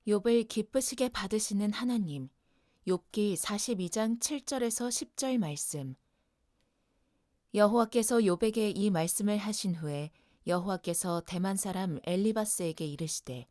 욥을 기쁘시게 받으시는 하나님. 욥기 42장 7절에서 10절 말씀. 여호와께서 욥에게 이 말씀을 하신 후에 여호와께서 대만 사람 엘리바스에게 이르시되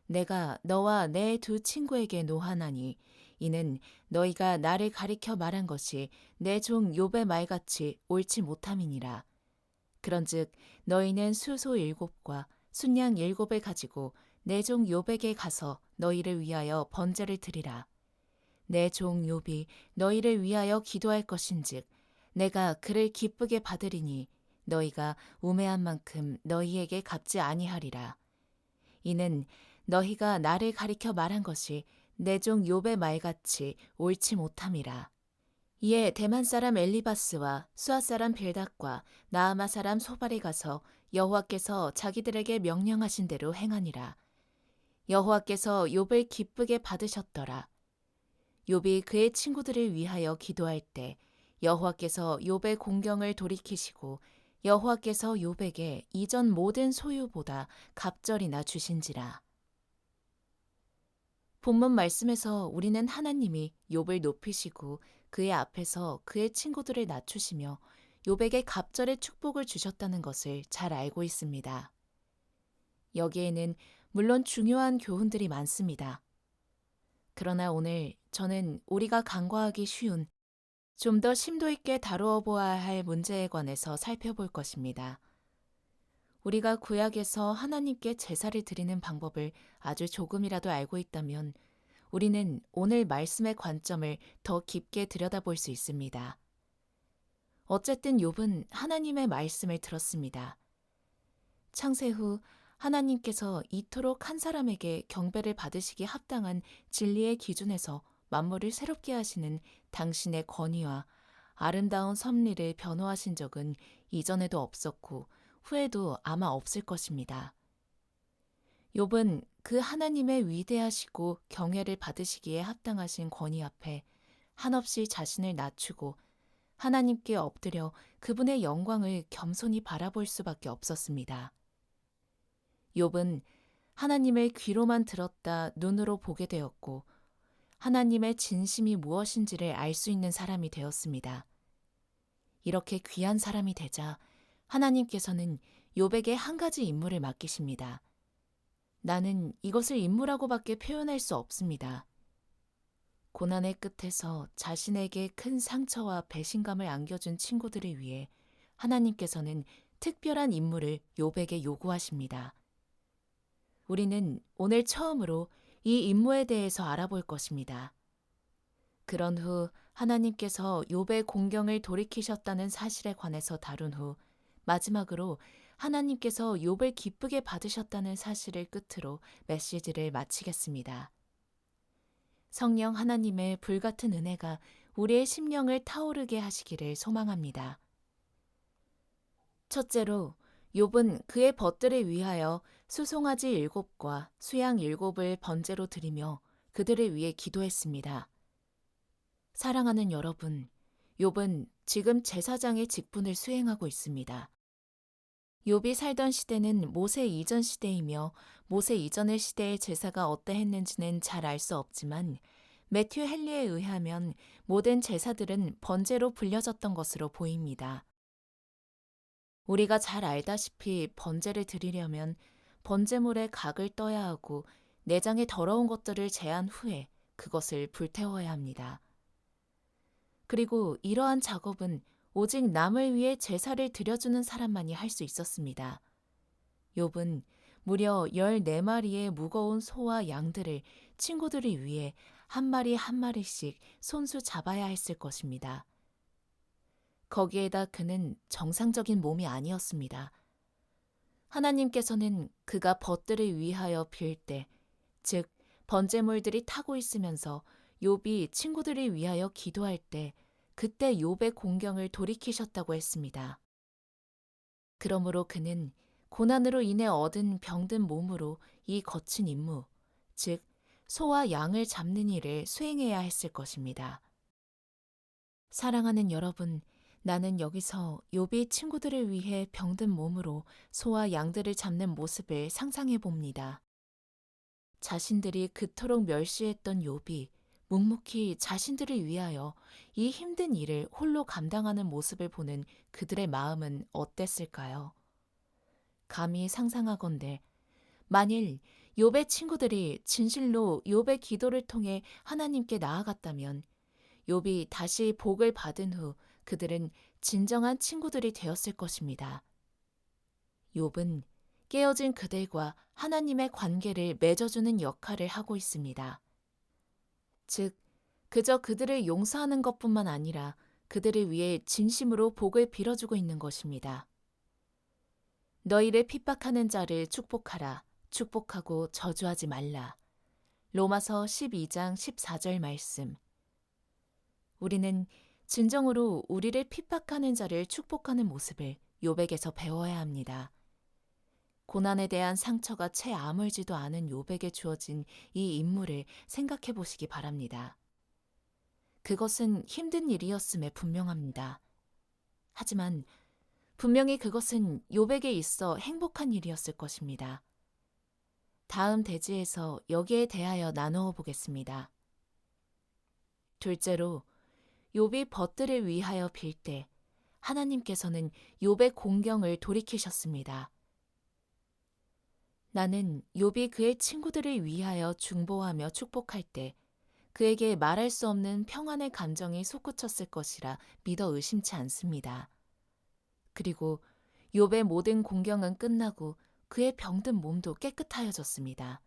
내가 너와 내 두 친구에게 노하나니 이는 너희가 나를 가리켜 말한 것이 내 종 욥의 말같이 옳지 못함이니라. 그런즉 너희는 수소 7과 순양 7을 가지고 내 종 욥에게 가서 너희를 위하여 번제를 드리라. 내 종 욥이 너희를 위하여 기도할 것인즉 내가 그를 기쁘게 받으리니 너희가 우매한 만큼 너희에게 갚지 아니하리라. 이는 너희가 나를 가리켜 말한 것이 내 종 욥의 말같이 옳지 못함이라. 이에 대만 사람 엘리바스와 수아 사람 빌닷과 나아마 사람 소발이 가서 여호와께서 자기들에게 명령하신 대로 행하니라. 여호와께서 욥을 기쁘게 받으셨더라. 욥이 그의 친구들을 위하여 기도할 때 여호와께서 욥의 공경을 돌이키시고 여호와께서 욥에게 이전 모든 소유보다 갑절이나 주신지라. 본문 말씀에서 우리는 하나님이 욥을 높이시고 그의 앞에서 그의 친구들을 낮추시며 욥에게 갑절의 축복을 주셨다는 것을 잘 알고 있습니다. 여기에는 물론 중요한 교훈들이 많습니다. 그러나 오늘 저는 우리가 간과하기 쉬운 좀 더 심도 있게 다루어 보아야 할 문제에 관해서 살펴볼 것입니다. 우리가 구약에서 하나님께 제사를 드리는 방법을 아주 조금이라도 알고 있다면 우리는 오늘 말씀의 관점을 더 깊게 들여다볼 수 있습니다. 어쨌든 욥은 하나님의 말씀을 들었습니다. 창세 후 하나님께서 이토록 한 사람에게 경배를 받으시기 합당한 진리의 기준에서 만물을 새롭게 하시는 당신의 권위와 아름다운 섭리를 변호하신 적은 이전에도 없었고 후에도 아마 없을 것입니다. 욥은 그 하나님의 위대하시고 경외를 받으시기에 합당하신 권위 앞에 한없이 자신을 낮추고 하나님께 엎드려 그분의 영광을 겸손히 바라볼 수밖에 없었습니다. 욥은 하나님을 귀로만 들었다 눈으로 보게 되었고 하나님의 진심이 무엇인지를 알 수 있는 사람이 되었습니다. 이렇게 귀한 사람이 되자 하나님께서는 욥에게 한 가지 임무를 맡기십니다. 나는 이것을 임무라고밖에 표현할 수 없습니다. 고난의 끝에서 자신에게 큰 상처와 배신감을 안겨준 친구들을 위해 하나님께서는 특별한 임무를 욥에게 요구하십니다. 우리는 오늘 처음으로 이 임무에 대해서 알아볼 것입니다. 그런 후 하나님께서 욥의 공경을 돌이키셨다는 사실에 관해서 다룬 후 마지막으로 하나님께서 욥을 기쁘게 받으셨다는 사실을 끝으로 메시지를 마치겠습니다. 성령 하나님의 불같은 은혜가 우리의 심령을 타오르게 하시기를 소망합니다. 첫째로 욥은 그의 벗들을 위하여 수송아지 7과 수양 7을 번제로 드리며 그들을 위해 기도했습니다. 사랑하는 여러분, 욥은 지금 제사장의 직분을 수행하고 있습니다. 욥이 살던 시대는 모세 이전 시대이며 모세 이전의 시대의 제사가 어떠했는지는 잘 알 수 없지만 매튜 헨리에 의하면 모든 제사들은 번제로 불려졌던 것으로 보입니다. 우리가 잘 알다시피 번제를 드리려면 번제물에 각을 떠야 하고 내장의 더러운 것들을 제한 후에 그것을 불태워야 합니다. 그리고 이러한 작업은 오직 남을 위해 제사를 드려주는 사람만이 할 수 있었습니다. 욥은 무려 14마리의 무거운 소와 양들을 친구들을 위해 한 마리 한 마리씩 손수 잡아야 했을 것입니다. 거기에다 그는 정상적인 몸이 아니었습니다. 하나님께서는 그가 벗들을 위하여 빌 때, 즉 번제물들이 타고 있으면서 욥이 친구들을 위하여 기도할 때 그때 욥의 공경을 돌이키셨다고 했습니다. 그러므로 그는 고난으로 인해 얻은 병든 몸으로 이 거친 임무, 즉 소와 양을 잡는 일을 수행해야 했을 것입니다. 사랑하는 여러분, 나는 여기서 욥이 친구들을 위해 병든 몸으로 소와 양들을 잡는 모습을 상상해 봅니다. 자신들이 그토록 멸시했던 욥이 묵묵히 자신들을 위하여 이 힘든 일을 홀로 감당하는 모습을 보는 그들의 마음은 어땠을까요? 감히 상상하건대 만일 욥의 친구들이 진실로 욥의 기도를 통해 하나님께 나아갔다면 욥이 다시 복을 받은 후 그들은 진정한 친구들이 되었을 것입니다. 욥은 깨어진 그들과 하나님의 관계를 맺어주는 역할을 하고 있습니다. 즉, 그저 그들을 용서하는 것뿐만 아니라 그들을 위해 진심으로 복을 빌어주고 있는 것입니다. 너희를 핍박하는 자를 축복하라. 축복하고 저주하지 말라. 로마서 12장 14절 말씀. 우리는 진정으로 우리를 핍박하는 자를 축복하는 모습을 욥에게서 배워야 합니다. 고난에 대한 상처가 채 아물지도 않은 욥에게 주어진 이 임무를 생각해 보시기 바랍니다. 그것은 힘든 일이었음에 분명합니다. 하지만 분명히 그것은 욥에게 있어 행복한 일이었을 것입니다. 다음 대지에서 여기에 대하여 나누어 보겠습니다. 둘째로, 욥이 벗들을 위하여 빌 때 하나님께서는 욥의 공경을 돌이키셨습니다. 나는 욥이 그의 친구들을 위하여 중보하며 축복할 때 그에게 말할 수 없는 평안의 감정이 솟구쳤을 것이라 믿어 의심치 않습니다. 그리고 욥의 모든 공경은 끝나고 그의 병든 몸도 깨끗하여졌습니다.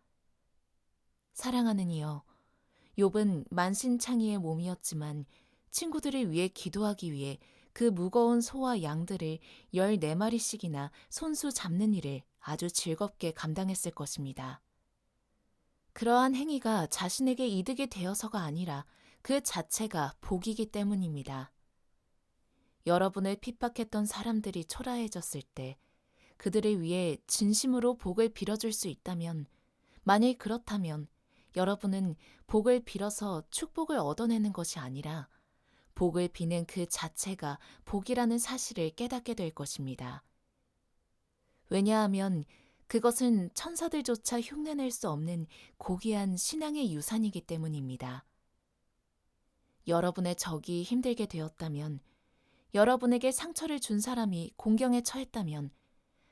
사랑하는 이여, 욥은 만신창이의 몸이었지만 친구들을 위해 기도하기 위해 그 무거운 소와 양들을 14마리씩이나 손수 잡는 일을 아주 즐겁게 감당했을 것입니다. 그러한 행위가 자신에게 이득이 되어서가 아니라 그 자체가 복이기 때문입니다. 여러분을 핍박했던 사람들이 초라해졌을 때 그들을 위해 진심으로 복을 빌어줄 수 있다면, 만일 그렇다면 여러분은 복을 빌어서 축복을 얻어내는 것이 아니라 복을 비는 그 자체가 복이라는 사실을 깨닫게 될 것입니다. 왜냐하면 그것은 천사들조차 흉내낼 수 없는 고귀한 신앙의 유산이기 때문입니다. 여러분의 적이 힘들게 되었다면, 여러분에게 상처를 준 사람이 공경에 처했다면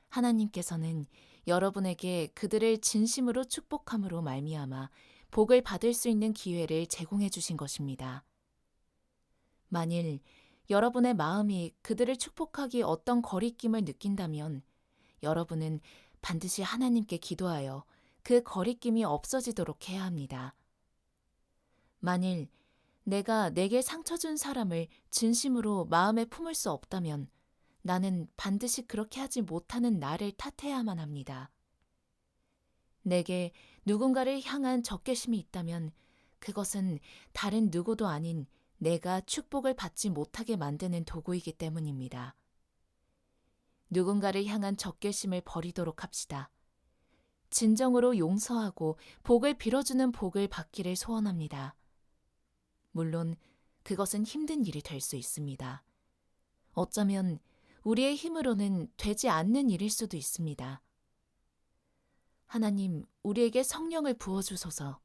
하나님께서는 여러분에게 그들을 진심으로 축복함으로 말미암아 복을 받을 수 있는 기회를 제공해 주신 것입니다. 만일 여러분의 마음이 그들을 축복하기 어떤 거리낌을 느낀다면 여러분은 반드시 하나님께 기도하여 그 거리낌이 없어지도록 해야 합니다. 만일 내가 내게 상처 준 사람을 진심으로 마음에 품을 수 없다면 나는 반드시 그렇게 하지 못하는 나를 탓해야만 합니다. 내게 누군가를 향한 적개심이 있다면 그것은 다른 누구도 아닌 내가 축복을 받지 못하게 만드는 도구이기 때문입니다. 누군가를 향한 적개심을 버리도록 합시다. 진정으로 용서하고 복을 빌어주는 복을 받기를 소원합니다. 물론 그것은 힘든 일이 될 수 있습니다. 어쩌면 우리의 힘으로는 되지 않는 일일 수도 있습니다. 하나님, 우리에게 성령을 부어주소서.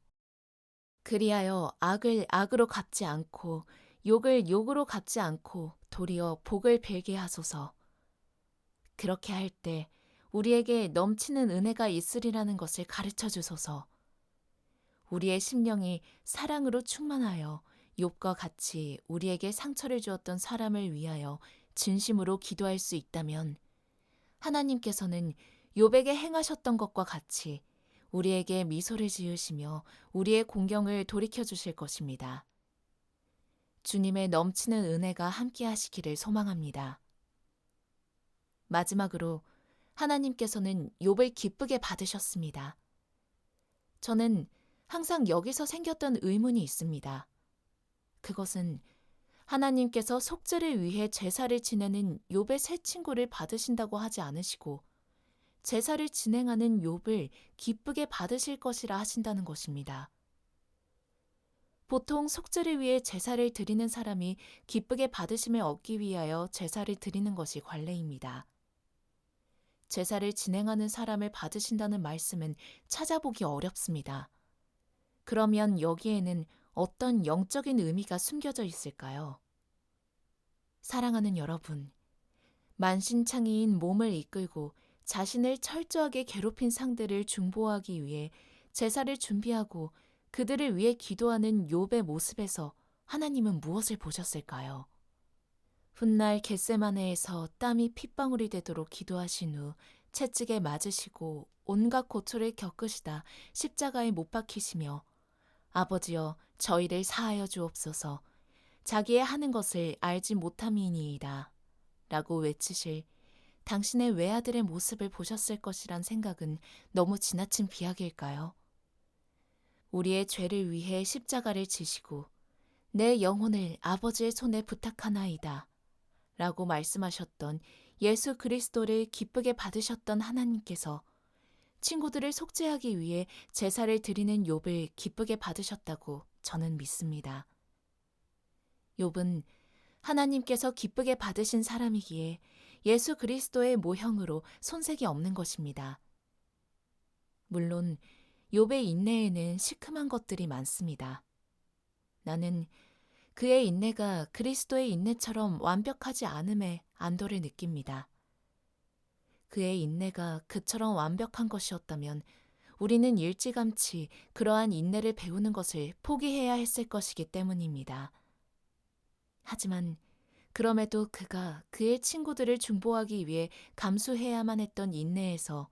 그리하여 악을 악으로 갚지 않고 욕을 욕으로 갚지 않고 도리어 복을 빌게 하소서. 그렇게 할 때 우리에게 넘치는 은혜가 있으리라는 것을 가르쳐 주소서. 우리의 심령이 사랑으로 충만하여 욥과 같이 우리에게 상처를 주었던 사람을 위하여 진심으로 기도할 수 있다면 하나님께서는 욥에게 행하셨던 것과 같이 우리에게 미소를 지으시며 우리의 공경을 돌이켜 주실 것입니다. 주님의 넘치는 은혜가 함께 하시기를 소망합니다. 마지막으로 하나님께서는 욥을 기쁘게 받으셨습니다. 저는 항상 여기서 생겼던 의문이 있습니다. 그것은 하나님께서 속죄를 위해 제사를 지내는 욥의 세 친구를 받으신다고 하지 않으시고 제사를 진행하는 욥을 기쁘게 받으실 것이라 하신다는 것입니다. 보통 속죄를 위해 제사를 드리는 사람이 기쁘게 받으심을 얻기 위하여 제사를 드리는 것이 관례입니다. 제사를 진행하는 사람을 받으신다는 말씀은 찾아보기 어렵습니다. 그러면 여기에는 어떤 영적인 의미가 숨겨져 있을까요? 사랑하는 여러분, 만신창이인 몸을 이끌고 자신을 철저하게 괴롭힌 상대를 중보하기 위해 제사를 준비하고 그들을 위해 기도하는 욥의 모습에서 하나님은 무엇을 보셨을까요? 훗날 겟세마네에서 땀이 핏방울이 되도록 기도하신 후 채찍에 맞으시고 온갖 고초를 겪으시다 십자가에 못 박히시며 아버지여 저희를 사하여 주옵소서 자기의 하는 것을 알지 못함이니이다 라고 외치실 당신의 외아들의 모습을 보셨을 것이란 생각은 너무 지나친 비약일까요? 우리의 죄를 위해 십자가를 지시고 내 영혼을 아버지의 손에 부탁하나이다 라고 말씀하셨던 예수 그리스도를 기쁘게 받으셨던 하나님께서 친구들을 속죄하기 위해 제사를 드리는 욥을 기쁘게 받으셨다고 저는 믿습니다. 욥은 하나님께서 기쁘게 받으신 사람이기에 예수 그리스도의 모형으로 손색이 없는 것입니다. 물론 욥의 인내에는 시큼한 것들이 많습니다. 나는 그의 인내가 그리스도의 인내처럼 완벽하지 않음에 안도를 느낍니다. 그의 인내가 그처럼 완벽한 것이었다면 우리는 일찌감치 그러한 인내를 배우는 것을 포기해야 했을 것이기 때문입니다. 하지만 그럼에도 그가 그의 친구들을 중보하기 위해 감수해야만 했던 인내에서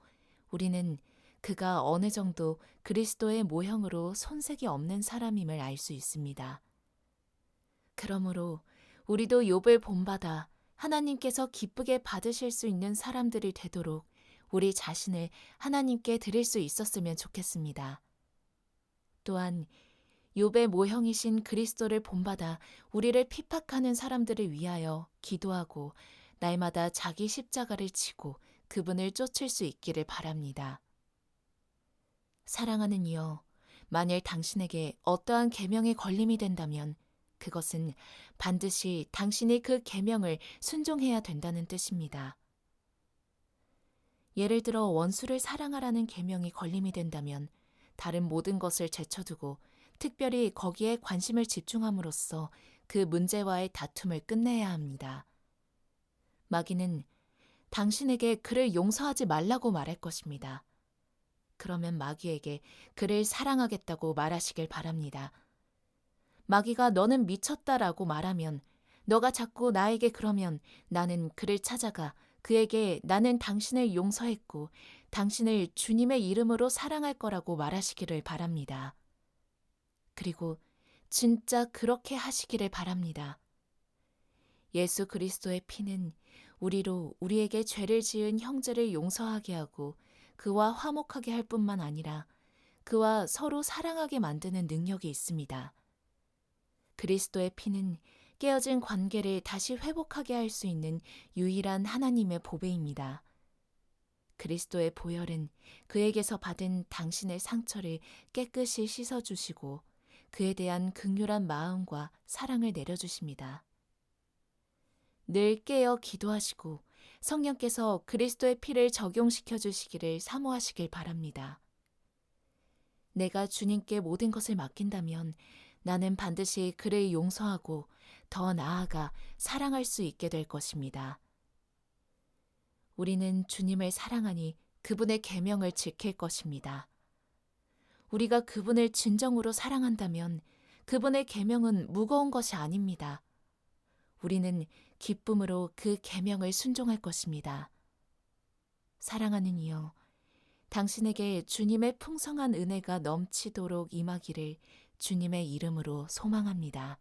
우리는 그가 어느 정도 그리스도의 모형으로 손색이 없는 사람임을 알 수 있습니다. 그러므로 우리도 욥을 본받아 하나님께서 기쁘게 받으실 수 있는 사람들이 되도록 우리 자신을 하나님께 드릴 수 있었으면 좋겠습니다. 또한 욥의 모형이신 그리스도를 본받아 우리를 핍박하는 사람들을 위하여 기도하고 날마다 자기 십자가를 지고 그분을 쫓을 수 있기를 바랍니다. 사랑하는 이여, 만일 당신에게 어떠한 계명에 걸림이 된다면 그것은 반드시 당신이 그 계명을 순종해야 된다는 뜻입니다. 예를 들어 원수를 사랑하라는 계명이 걸림이 된다면 다른 모든 것을 제쳐두고 특별히 거기에 관심을 집중함으로써 그 문제와의 다툼을 끝내야 합니다. 마귀는 당신에게 그를 용서하지 말라고 말할 것입니다. 그러면 마귀에게 그를 사랑하겠다고 말하시길 바랍니다. 마귀가 너는 미쳤다라고 말하면 너가 자꾸 나에게 그러면 나는 그를 찾아가 그에게 나는 당신을 용서했고 당신을 주님의 이름으로 사랑할 거라고 말하시기를 바랍니다. 그리고 진짜 그렇게 하시기를 바랍니다. 예수 그리스도의 피는 우리로 우리에게 죄를 지은 형제를 용서하게 하고 그와 화목하게 할 뿐만 아니라 그와 서로 사랑하게 만드는 능력이 있습니다. 그리스도의 피는 깨어진 관계를 다시 회복하게 할 수 있는 유일한 하나님의 보배입니다. 그리스도의 보혈은 그에게서 받은 당신의 상처를 깨끗이 씻어주시고 그에 대한 긍휼한 마음과 사랑을 내려주십니다. 늘 깨어 기도하시고 성령께서 그리스도의 피를 적용시켜 주시기를 사모하시길 바랍니다. 내가 주님께 모든 것을 맡긴다면 나는 반드시 그를 용서하고 더 나아가 사랑할 수 있게 될 것입니다. 우리는 주님을 사랑하니 그분의 계명을 지킬 것입니다. 우리가 그분을 진정으로 사랑한다면 그분의 계명은 무거운 것이 아닙니다. 우리는 기쁨으로 그 계명을 순종할 것입니다. 사랑하는 이여, 당신에게 주님의 풍성한 은혜가 넘치도록 임하기를 주님의 이름으로 소망합니다.